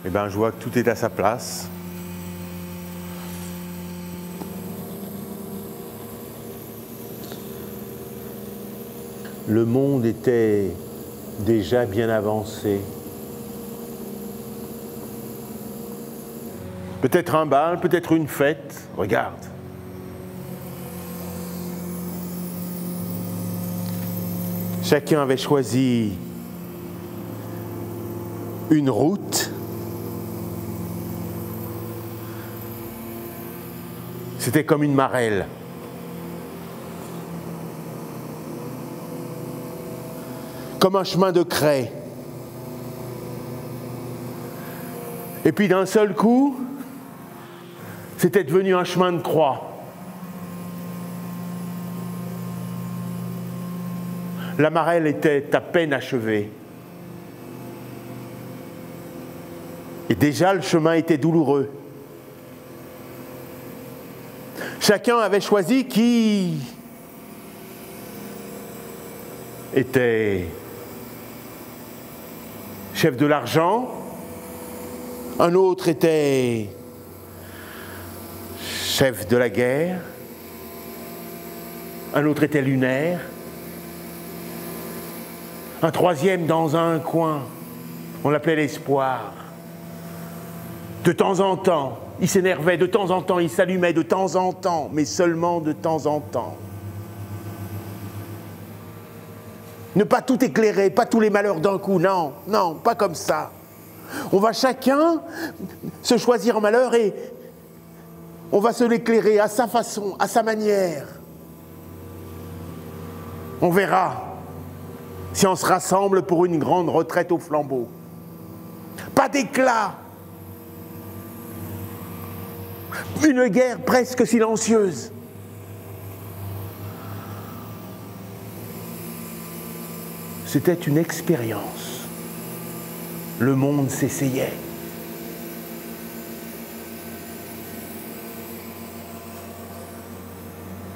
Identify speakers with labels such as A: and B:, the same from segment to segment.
A: Eh bien, je vois que tout est à sa place. Le monde était déjà bien avancé. Peut-être un bal, peut-être une fête. Regarde. Chacun avait choisi une route. C'était comme une marelle. Comme un chemin de craie. Et puis d'un seul coup, c'était devenu un chemin de croix. La marelle était à peine achevée. Et déjà, le chemin était douloureux. Chacun avait choisi qui était chef de l'argent, un autre était chef de la guerre, un autre était lunaire, un troisième dans un coin, on l'appelait l'espoir. De temps en temps, il s'énervait, de temps en temps, il s'allumait, de temps en temps, mais seulement de temps en temps. Ne pas tout éclairer, pas tous les malheurs d'un coup, non, non, pas comme ça. On va chacun se choisir un malheur et on va se l'éclairer à sa façon, à sa manière. On verra si on se rassemble pour une grande retraite au flambeau. Pas d'éclat. Une guerre presque silencieuse. C'était une expérience. Le monde s'essayait.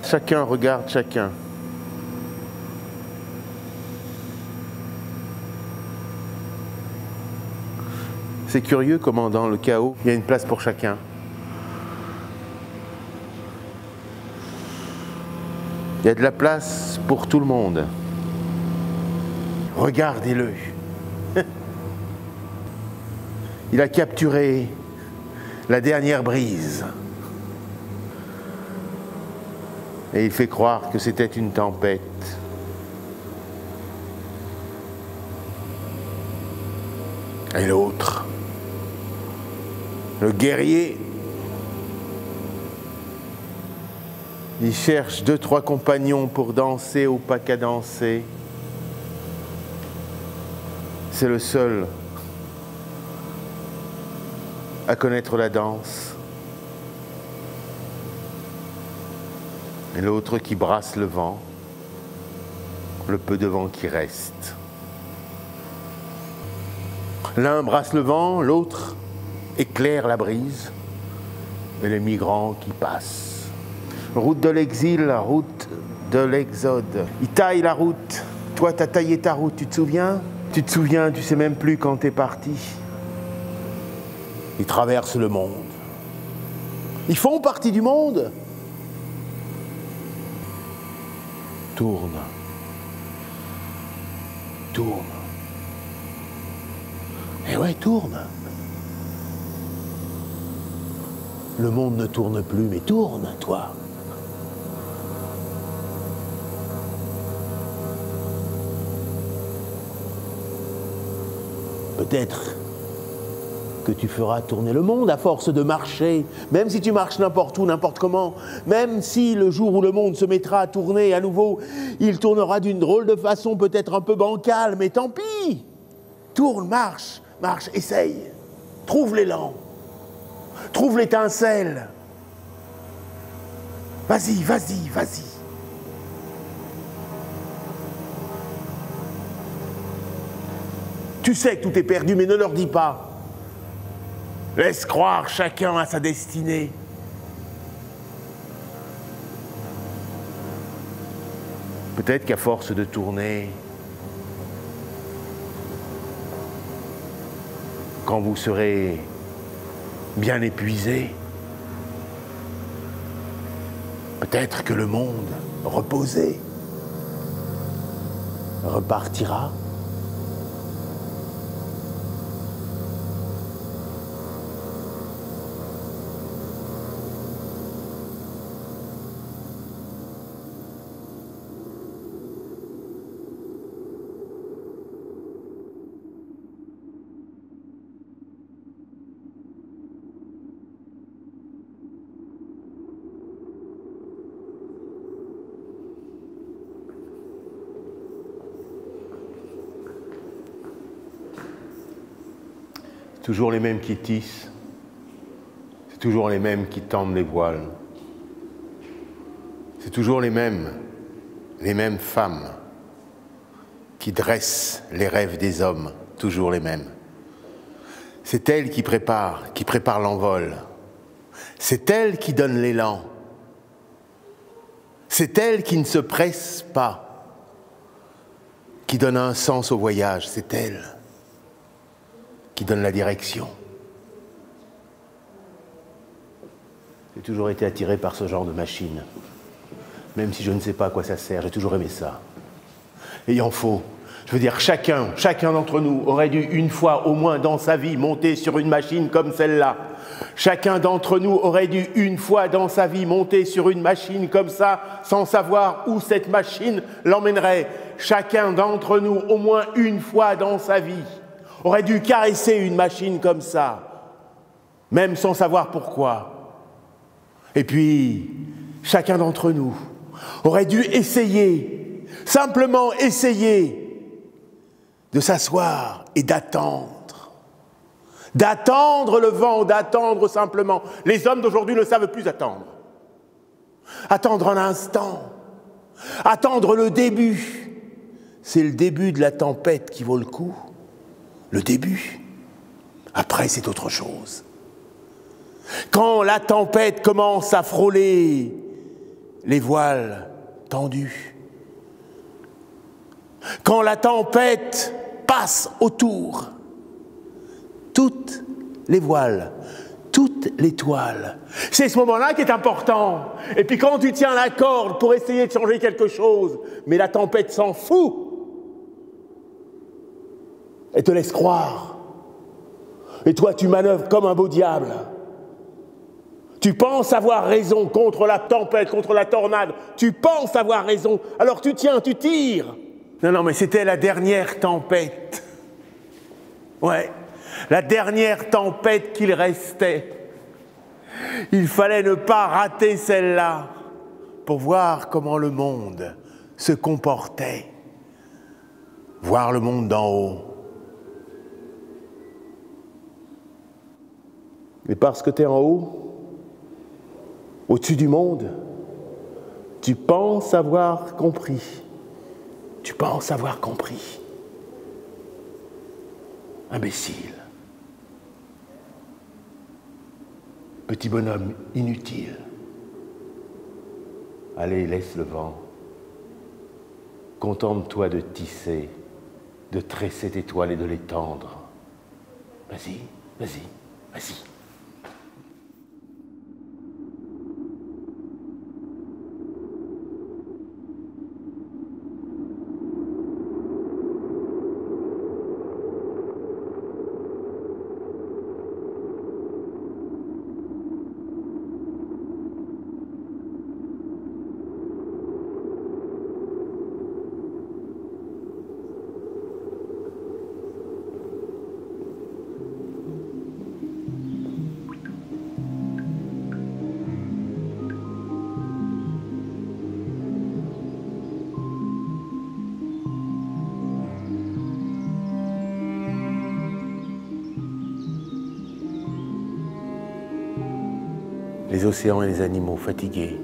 A: Chacun regarde chacun. C'est curieux comment dans le chaos, il y a une place pour chacun. Il y a de la place pour tout le monde. Regardez-le. Il a capturé la dernière brise. Et il fait croire que c'était une tempête. Et l'autre, le guerrier, il cherche 2-3 compagnons pour danser ou pas qu'à danser. C'est le seul à connaître la danse. Et l'autre qui brasse le vent, le peu de vent qui reste. L'un brasse le vent, l'autre éclaire la brise, et les migrants qui passent. Route de l'exil, route de l'exode. Il taille la route. Toi, t'as taillé ta route, tu te souviens ? Tu te souviens, tu sais même plus quand t'es parti. Ils traversent le monde. Ils font partie du monde. Tourne. Tourne. Eh ouais, tourne. Le monde ne tourne plus, mais tourne, toi. Peut-être que tu feras tourner le monde à force de marcher, même si tu marches n'importe où, n'importe comment, même si le jour où le monde se mettra à tourner à nouveau, il tournera d'une drôle de façon, peut-être un peu bancale, mais tant pis. Tourne, marche, marche, essaye. Trouve l'élan. Trouve l'étincelle. Vas-y, vas-y, vas-y. Tu sais que tout est perdu, mais ne leur dis pas. Laisse croire chacun à sa destinée. Peut-être qu'à force de tourner, quand vous serez bien épuisé, peut-être que le monde, reposé, repartira. Toujours les mêmes qui tissent, c'est toujours les mêmes qui tendent les voiles. C'est toujours les mêmes femmes qui dressent les rêves des hommes, toujours les mêmes. C'est elles qui préparent l'envol. C'est elles qui donnent l'élan. C'est elles qui ne se pressent pas, qui donnent un sens au voyage. C'est elles qui donne la direction. J'ai toujours été attiré par ce genre de machine. Même si je ne sais pas à quoi ça sert, j'ai toujours aimé ça. Et il en faut. Je veux dire, chacun d'entre nous aurait dû une fois au moins dans sa vie monter sur une machine comme celle-là. Chacun d'entre nous aurait dû une fois dans sa vie monter sur une machine comme ça, sans savoir où cette machine l'emmènerait. Chacun d'entre nous, au moins une fois dans sa vie, aurait dû caresser une machine comme ça, même sans savoir pourquoi. Et puis, chacun d'entre nous aurait dû essayer, simplement essayer, de s'asseoir et d'attendre. D'attendre le vent, d'attendre simplement. Les hommes d'aujourd'hui ne savent plus attendre. Attendre un instant, attendre le début. C'est le début de la tempête qui vaut le coup. Le début. Après, c'est autre chose. Quand la tempête commence à frôler les voiles tendus, quand la tempête passe autour, toutes les voiles, toutes les toiles, c'est ce moment-là qui est important. Et puis quand tu tiens la corde pour essayer de changer quelque chose, mais la tempête s'en fout, et te laisse croire. Et toi, tu manœuvres comme un beau diable. Tu penses avoir raison contre la tempête, contre la tornade. Tu penses avoir raison. Alors tu tiens, tu tires. Non, mais c'était la dernière tempête. Ouais, la dernière tempête qu'il restait. Il fallait ne pas rater celle-là pour voir comment le monde se comportait. Voir le monde d'en haut. Et parce que tu es en haut, au-dessus du monde, tu penses avoir compris. Tu penses avoir compris. Imbécile. Petit bonhomme inutile. Allez, laisse le vent. Contente-toi de tisser, de tresser tes toiles et de les tendre. Vas-y, vas-y, vas-y. Les océans et les animaux fatigués,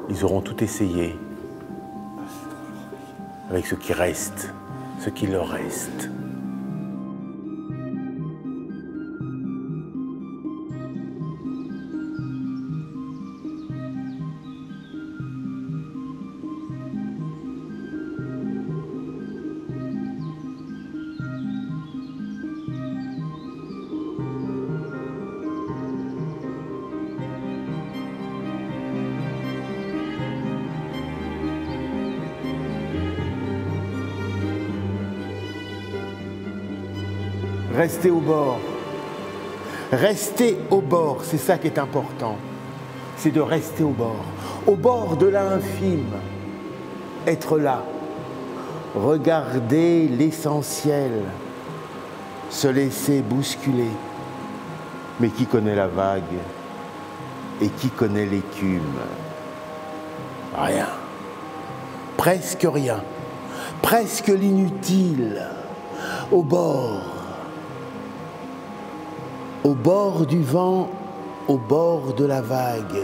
A: ils auront tout essayé avec ce qui reste, ce qui leur reste. Restez au bord. Restez au bord, c'est ça qui est important. C'est de rester au bord de l'infime. Être là. Regarder l'essentiel. Se laisser bousculer. Mais qui connaît la vague? Et qui connaît l'écume? Rien. Presque rien. Presque l'inutile. Au bord. Au bord du vent, au bord de la vague.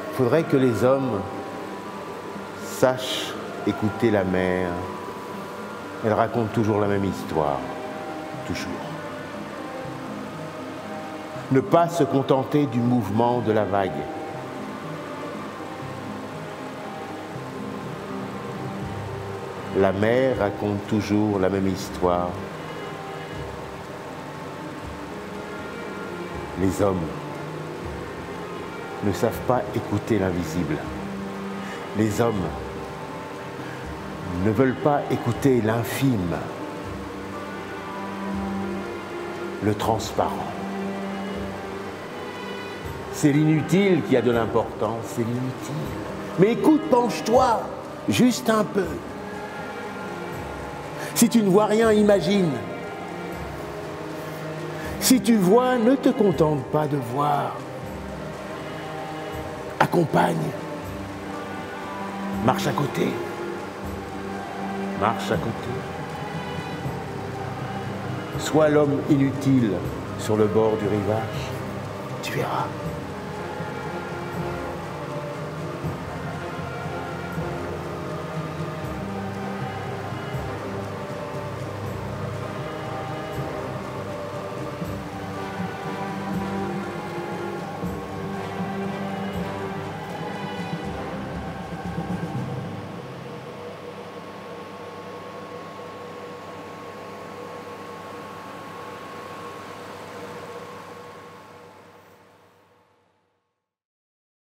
A: Il faudrait que les hommes sachent écouter la mer. Elle raconte toujours la même histoire. Toujours. Ne pas se contenter du mouvement de la vague. La mer raconte toujours la même histoire. Les hommes ne savent pas écouter l'invisible. Les hommes ne veulent pas écouter l'infime, le transparent. C'est l'inutile qui a de l'importance, c'est l'inutile. Mais écoute, penche-toi, juste un peu. Si tu ne vois rien, imagine. Si tu vois, ne te contente pas de voir. Accompagne. Marche à côté. Marche à côté. Sois l'homme inutile sur le bord du rivage. Tu verras.